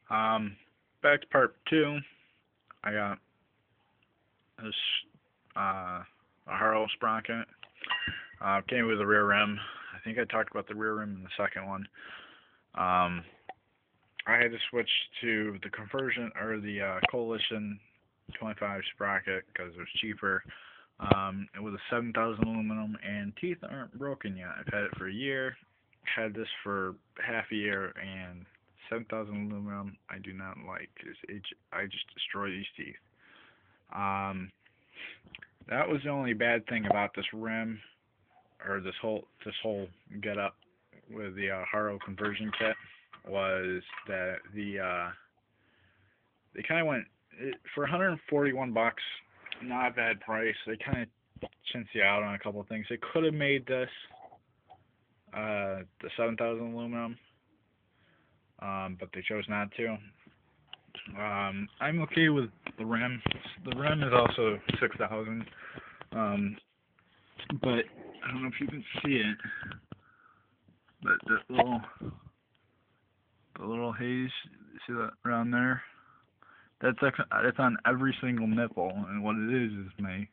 Back to part two. I got this a Haro sprocket. Came with a rear rim. I think I talked about the rear rim in the second one. Um, I had to switch to the conversion or the Coalition 25 sprocket because it was cheaper. It was a 7,000 aluminum, and teeth aren't broken yet. I've had it for a year. Had this for half a year, and 7,000 aluminum I do not like. I just destroy these teeth. Um, that was the only bad thing about this rim or this whole get up with the Haro conversion kit was that they kind of went for 141 bucks. Not a bad price. They kind of chintz you out on a couple of things. They could have made this the 7,000 aluminum, but they chose not to. I'm okay with the rim. The rim is also 6,000, um, but I don't know if you can see it, but the little haze, see that around there? That's on every single nipple, and what it is my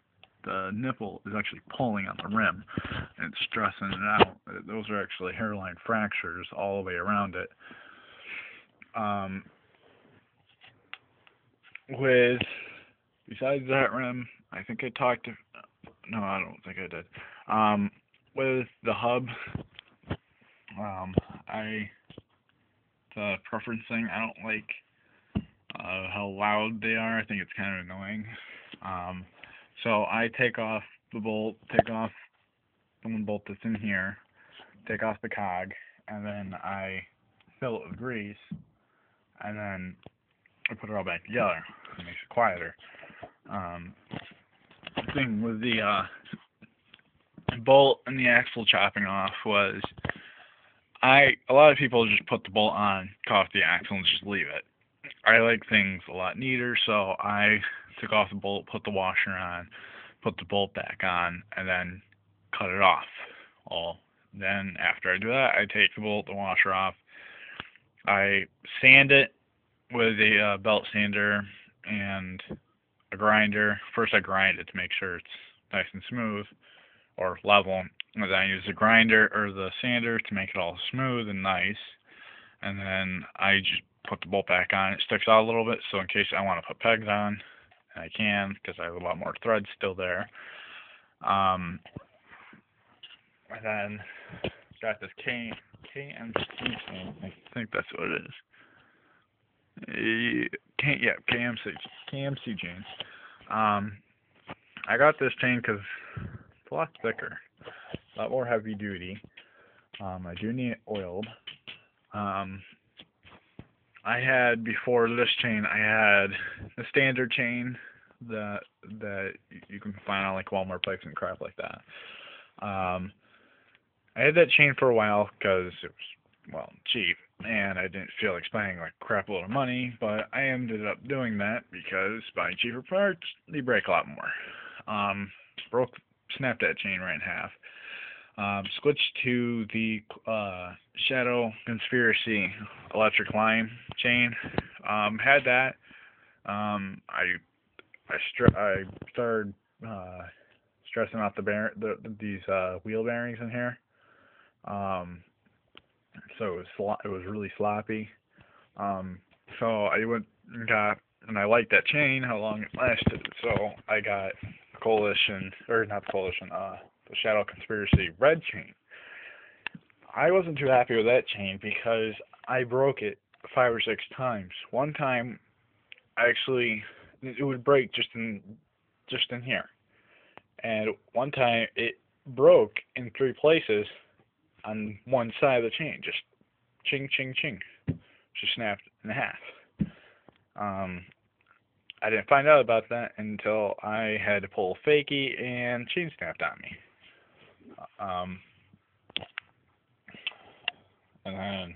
the nipple is actually pulling on the rim and it's stressing it out. Those are actually hairline fractures all the way around it. Um, with besides that rim, I think I talked to. No, I don't think I did. Um, with the hub, I the preference thing. I don't like how loud they are. I think it's kind of annoying. Um, so I take off the bolt, take off the one bolt that's in here, take off the cog, and then I fill it with grease, and then I put it all back together. It makes it quieter. Um, the thing with the bolt and the axle chopping off was a lot of people just put the bolt on, cut off the axle, and just leave it. I like things a lot neater, so I took off the bolt, put the washer on, put the bolt back on, and then cut it off. Well, then after I do that, I take the bolt, the washer off. I sand it with a belt sander and a grinder. First, I grind it to make sure it's nice and smooth or level. And then I use the grinder or the sander to make it all smooth and nice. And then I just put the bolt back on. It sticks out a little bit, so in case I want to put pegs on, I can because I have a lot more thread still there. Um, and then got this KMC chain. I think that's what it is. Yeah, KMC chain. Um, I got this chain because it's a lot thicker, a lot more heavy duty. I do need it oiled. Um, I had before this chain, I had the standard chain that you can find on like Walmart Pikes and crap like that. Um, I had that chain for a while because it was cheap, and I didn't feel like spending like crap load of money. But I ended up doing that because buying cheaper parts, they break a lot more. Um, snapped that chain right in half. Switched to the Shadow Conspiracy electric line chain. Had that. I started stressing out these wheel bearings in here. Um, so it was really sloppy. Um, so I went and got, and I liked that chain, how long it lasted. So I got the Coalition, or not the Coalition, the Shadow Conspiracy red chain. I wasn't too happy with that chain because I broke it 5 or 6 times. One time, actually, it would break just in here, and one time it broke in 3 places on one side of the chain, just ching ching ching, just snapped in half. Um, I didn't find out about that until I had to pull a fakie and chain snapped on me. Um, and then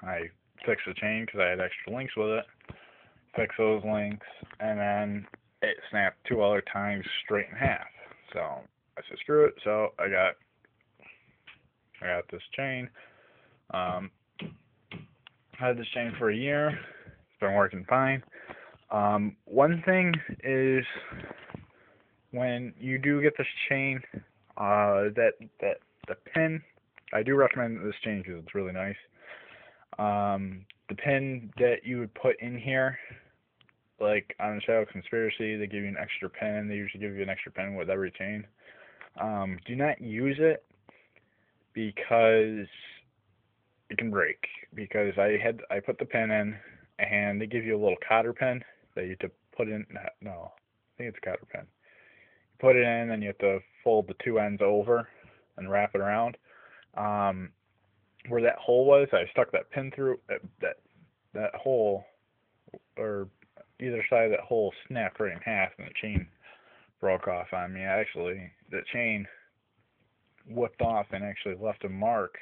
I fixed the chain because I had extra links with it. Fixed those links, and then it snapped 2 other times straight in half. So I said, screw it. So I got this chain. Um, I had this chain for a year, It's been working fine. One thing is when you do get this chain, that the pin, I do recommend this chain because it's really nice. The pin that you would put in here, like on the Shadow Conspiracy, they give you an extra pin. They usually give you an extra pin with every chain. Do not use it because it can break. Because I put the pin in, and they give you a little cotter pin that you have to put in. No, I think it's a cotter pin. You put it in, and you have to fold the two ends over and wrap it around. Where that hole was, I stuck that pin through that hole, or either side of that hole snapped right in half, and the chain broke off on me. Actually, the chain whipped off and actually left a mark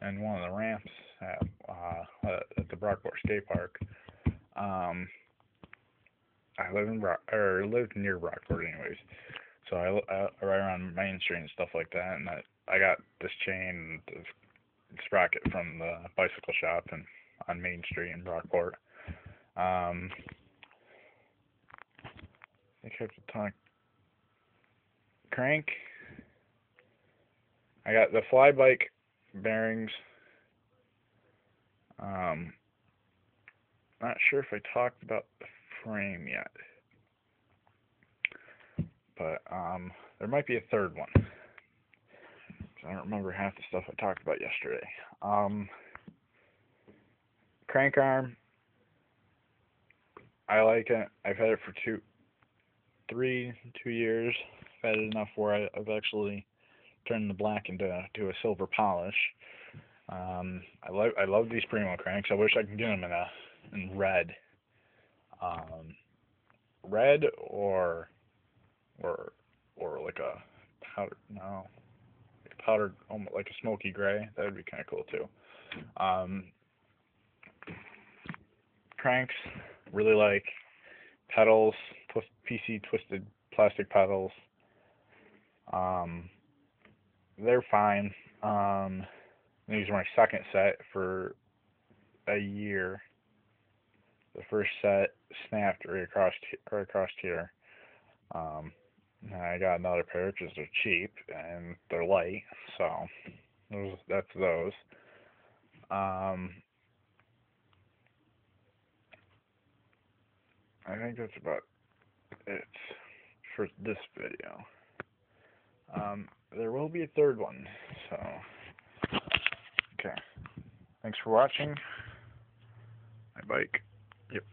in one of the ramps at the Brockport Skate Park. I lived near Brockport, anyways, so I ride around Main Street and stuff like that, and I got this chain, this sprocket from the bicycle shop and on Main Street in Brockport. I think I have to talk crank. I got the fly bike bearings. Not sure if I talked about the frame yet, but there might be a third one. I don't remember half the stuff I talked about yesterday. Crank arm, I like it. I've had it for 2 years. I've had it enough where I've actually turned the black into a silver polish. I love these Primo cranks. I wish I could get them in red, red or like a powder, no, like powdered, almost like a smoky gray. That would be kind of cool too. Cranks, really like pedals, PC twisted plastic pedals. They're fine. These are my second set for a year. The first set snapped right across here. I got another pair because they're cheap and they're light, so that's those. I think that's about it for this video. There will be a third one, so okay. Thanks for watching. My bike. Yep.